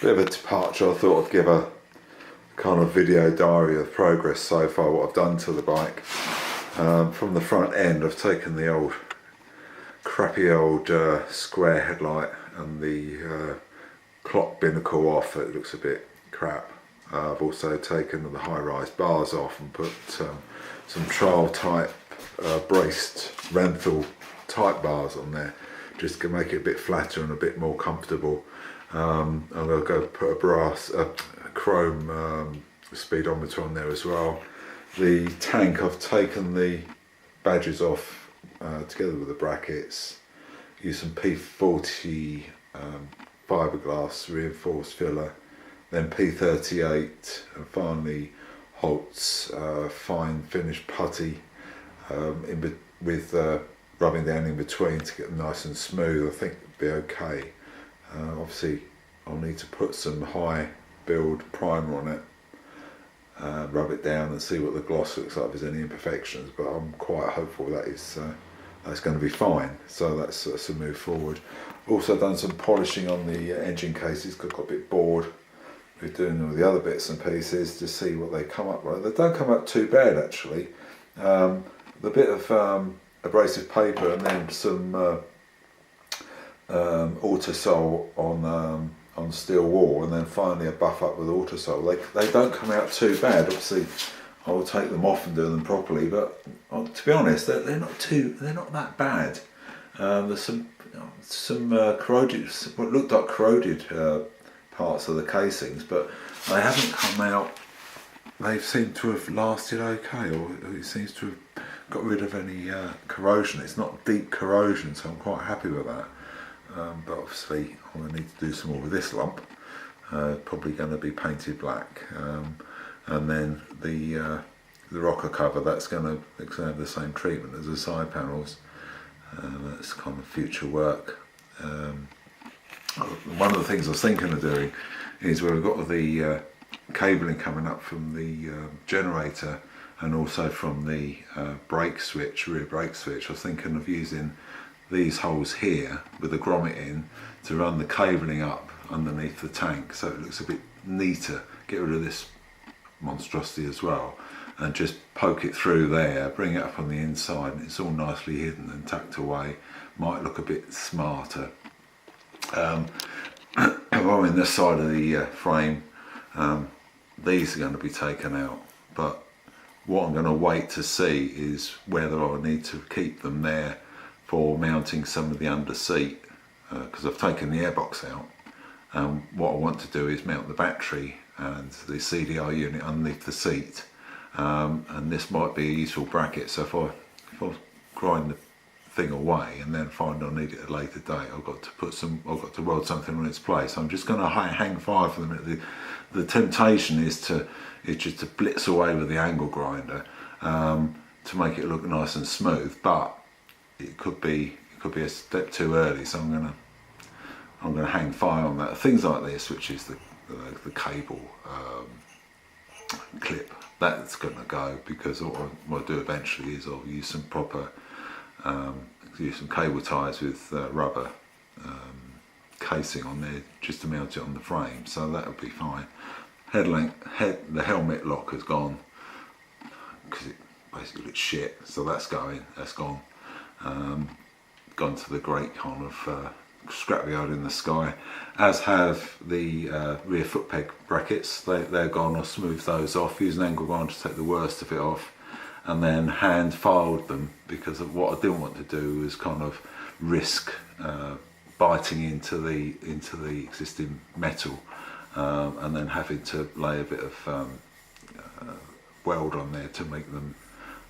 bit of a departure. I thought I'd give a kind of video diary of progress so far, what I've done to the bike. From the front end, I've taken the old crappy old square headlight and the clock binnacle off. It looks a bit crap. I've also taken the high-rise bars off and put some trial type braced Renthal type bars on there, just to make it a bit flatter and a bit more comfortable. I'm going to go put a chrome speedometer on there as well. The tank, I've taken the badges off together with the brackets, use some P40 fiberglass reinforced filler, then P38, and finally Holt's fine finish putty with rubbing down in between to get them nice and smooth. I think it'll be okay. Obviously I'll need to put some high build primer on it, rub it down and see what the gloss looks like if there's any imperfections, but I'm quite hopeful that that's going to be fine, so that's a move forward. Also done some polishing on the engine cases, got a bit bored with doing all the other bits and pieces to see what they come up with. They don't come up too bad actually. The bit of abrasive paper and then some Autosol on steel wool, and then finally a buff up with Autosol. They don't come out too bad. Obviously I will take them off and do them properly, but to be honest, they're not that bad. There's some corroded, what looked like corroded parts of the casings, but they haven't come out. They seem to have lasted okay, or it seems to have got rid of any corrosion. It's not deep corrosion, so I'm quite happy with that. But obviously I'm going to need to do some more with this lump. Probably going to be painted black, and then the rocker cover, that's going to have the same treatment as the side panels. That's kind of future work. One of the things I was thinking of doing is where we've got the cabling coming up from the generator and also from the brake switch, rear brake switch. I was thinking of using these holes here with the grommet in to run the cabling up underneath the tank, so it looks a bit neater. Get rid of this monstrosity as well, and just poke it through there, bring it up on the inside, and it's all nicely hidden and tucked away. Might look a bit smarter. On this side of the frame, these are going to be taken out, but what I'm going to wait to see is whether I need to keep them there for mounting some of the under seat, because I've taken the airbox out. What I want to do is mount the battery and the CDI unit underneath the seat, and this might be a useful bracket. So if I grind the thing away and then find I need it at a later date, I've got to weld something on its place. I'm just going to hang fire for the minute. The temptation is just to blitz away with the angle grinder to make it look nice and smooth, but it could be a step too early. So I'm going to hang fire on that. Things like this, which is the cable clip, that's going to go, because what I'll do eventually is I'll use some proper use some cable ties with rubber casing on there just to mount it on the frame, so that'll be fine. The helmet lock has gone because it basically looks shit, so that's gone. Gone to the great kind of scrapyard in the sky, as have the rear foot peg brackets. They're gone. I'll smooth those off, use an angle grinder to take the worst of it off, and then hand filed them, because of what I didn't want to do was kind of risk biting into the existing metal, and then having to lay a bit of weld on there to make them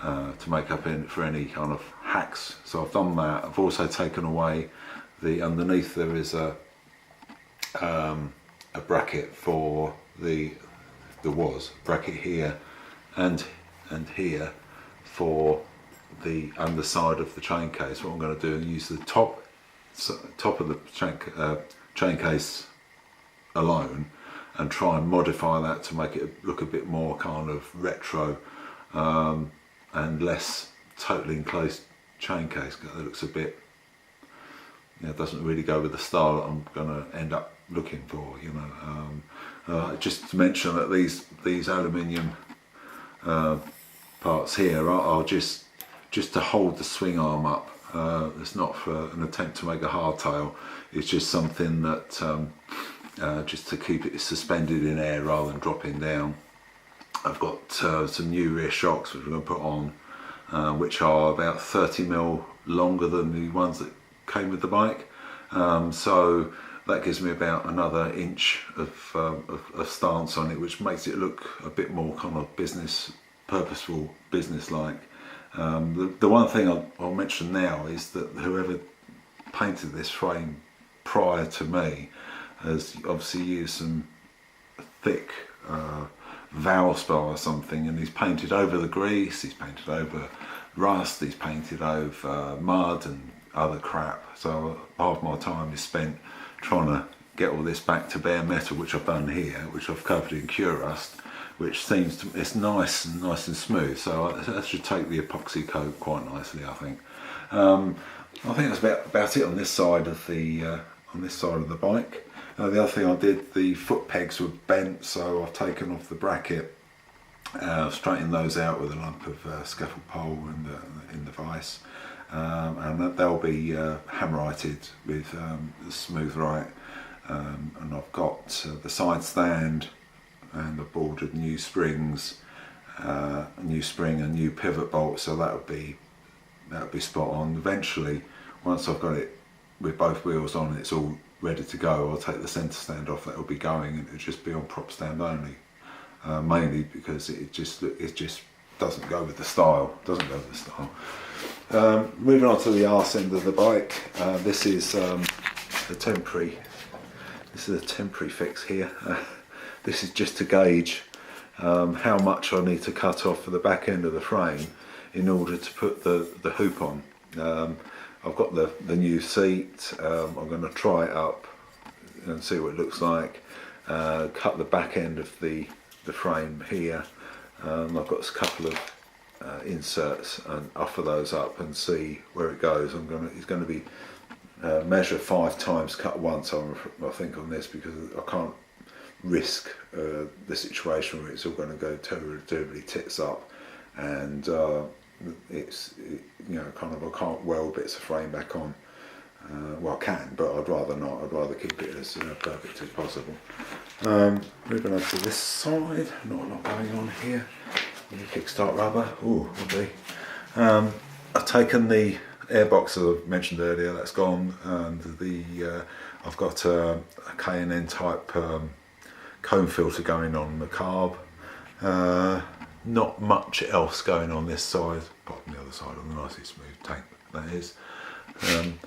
to make up for any kind of hacks. So I've done that. I've also taken away the underneath. There is a bracket for the bracket here and here for the underside of the chain case. What I'm going to do is use the top of the chain case alone and try and modify that to make it look a bit more kind of retro and less totally enclosed chain case. It looks a bit, doesn't really go with the style that I'm going to end up looking for, you know. Just to mention that these aluminium parts here are just to hold the swing arm up. It's not for an attempt to make a hardtail. It's just something that just to keep it suspended in air rather than dropping down. I've got some new rear shocks which we're going to put on, which are about 30mm longer than the ones that came with the bike. So that gives me about another inch of stance on it, which makes it look a bit more kind of purposeful, business-like. The one thing I'll mention now is that whoever painted this frame prior to me has obviously used some thick Valspar or something, and he's painted over the grease, he's painted over rust, he's painted over mud and other crap. So half of my time is spent trying to get all this back to bare metal, which I've done here, which I've covered in cure rust, which seems to, it's nice and smooth. So that should take the epoxy coat quite nicely, I think. I think that's about it on this side of the bike. The other thing I did, the foot pegs were bent, so I've taken off the bracket, straightened those out with a lump of scaffold pole in the vise, and they'll be hammer-righted with smooth right. And I've got the side stand, and I've ordered new springs, a new spring and new pivot bolt, so that'll be spot on. Eventually, once I've got it with both wheels on, it's all ready to go, I'll take the centre stand off, that'll be going, and it'll just be on prop stand only, mainly because it just doesn't go with the style, moving on to the arse end of the bike. This is a temporary fix here. This is just to gauge how much I need to cut off for the back end of the frame in order to put the hoop on. I've got the new seat. I'm going to try it up and see what it looks like. Cut the back end of the frame here. I've got a couple of inserts and offer those up and see where it goes. It's going to be measure 5 times, cut once, I think, on this, because I can't risk the situation where it's all going to go terribly tits up, and kind of I can't weld bits of frame back on. Well, I can, but I'd rather not. I'd rather keep it as perfect as possible. Moving on to this side, not a lot going on here. Kickstart rubber, ooh, would be. I've taken the airbox that I mentioned earlier, that's gone, and I've got a K&N type cone filter going on the carb. Not much else going on this side, apart from the other side, on the nicely smooth tank that is. And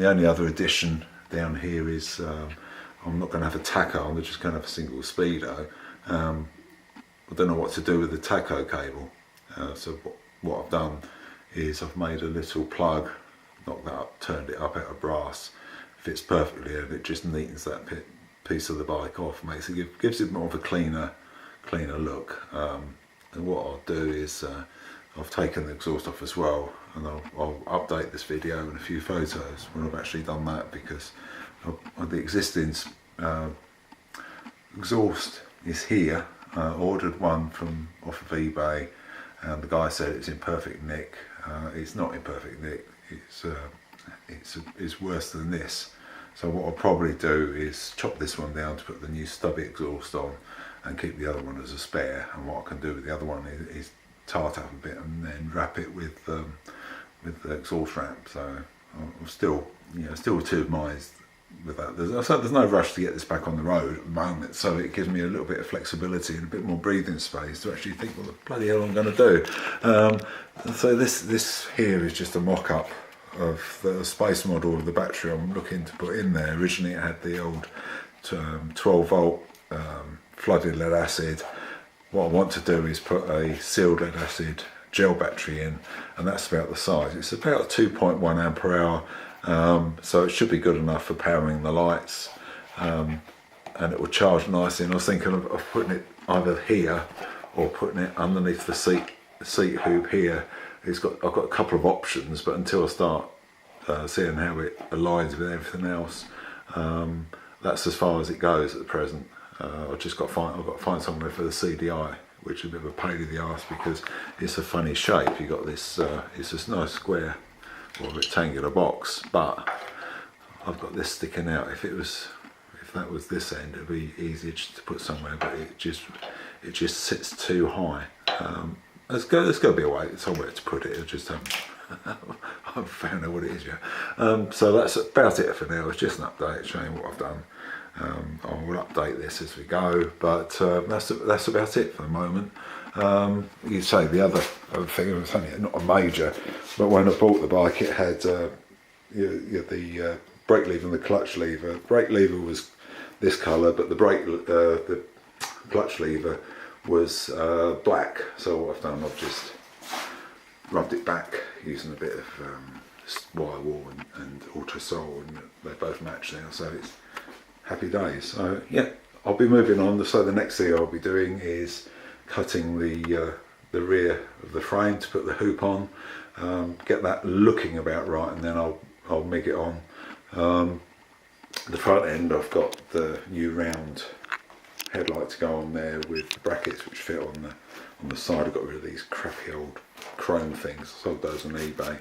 the only other addition down here is I'm not going to have a tacho, I'm just going to have a single speedo. I don't know what to do with the tacho cable, so what I've done is I've made a little plug, knocked that up, turned it up out of brass, fits perfectly, and it just neatens that piece of the bike off, gives it more of a cleaner look. And what I'll do is I've taken the exhaust off as well, and I'll update this video and a few photos when I've actually done that, because the existing exhaust is here. I ordered one off of eBay, and the guy said it's in perfect nick. It's not in perfect nick. It's worse than this. So what I'll probably do is chop this one down to put the new stubby exhaust on, and keep the other one as a spare. And what I can do with the other one is tart up a bit and then wrap it with the exhaust wrap. So I'm still two of minds with that. There's no rush to get this back on the road at the moment, so it gives me a little bit of flexibility and a bit more breathing space to actually think what the bloody hell I'm going to do. So this here is just a mock-up of the space model of the battery I'm looking to put in there. Originally it had the old 12 volt flooded lead acid. What I want to do is put a sealed lead acid gel battery in, and that's about the size. It's about 2.1 ampere hour. So it should be good enough for powering the lights, and it will charge nicely. And I was thinking of putting it either here or putting it underneath the seat hoop here. I've got a couple of options, but until I start seeing how it aligns with everything else, that's as far as it goes at the present. I've just got to find somewhere for the CDI, which is a bit of a pain in the arse because it's a funny shape. You got this, it's this nice square or rectangular box, but I've got this sticking out. If that was this end, it'd be easier just to put somewhere, but it just sits too high. There's got to be a way, somewhere to put it. I just I've found out what it is yet. So that's about it for now. It's just an update showing what I've done. I will update this as we go, but that's about it for the moment. You say the other thing, it was only not a major, but when I bought the bike, it had the brake lever and the clutch lever. Brake lever was this colour, but the clutch lever was black. So what I've done, I've just rubbed it back using a bit of wire wool and Ultrasol, and they both match now. So it's happy days. So yeah, I'll be moving on. So the next thing I'll be doing is cutting the rear of the frame to put the hoop on, get that looking about right, and then I'll MIG it on. The front end, I've got the new round headlight to go on there with the brackets which fit on the side. I've got rid of these crappy old chrome things. I sold those on eBay,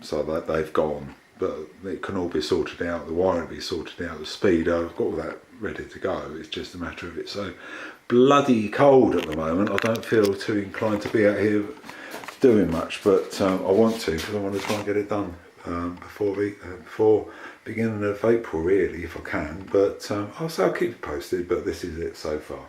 so that they've gone. But it can all be sorted out, the wiring will be sorted out, the speed, I've got all that ready to go. It's just a matter of it's so bloody cold at the moment. I don't feel too inclined to be out here doing much, but I want to, because I want to try and get it done before beginning of April really, if I can. But I'll keep you posted, but this is it so far.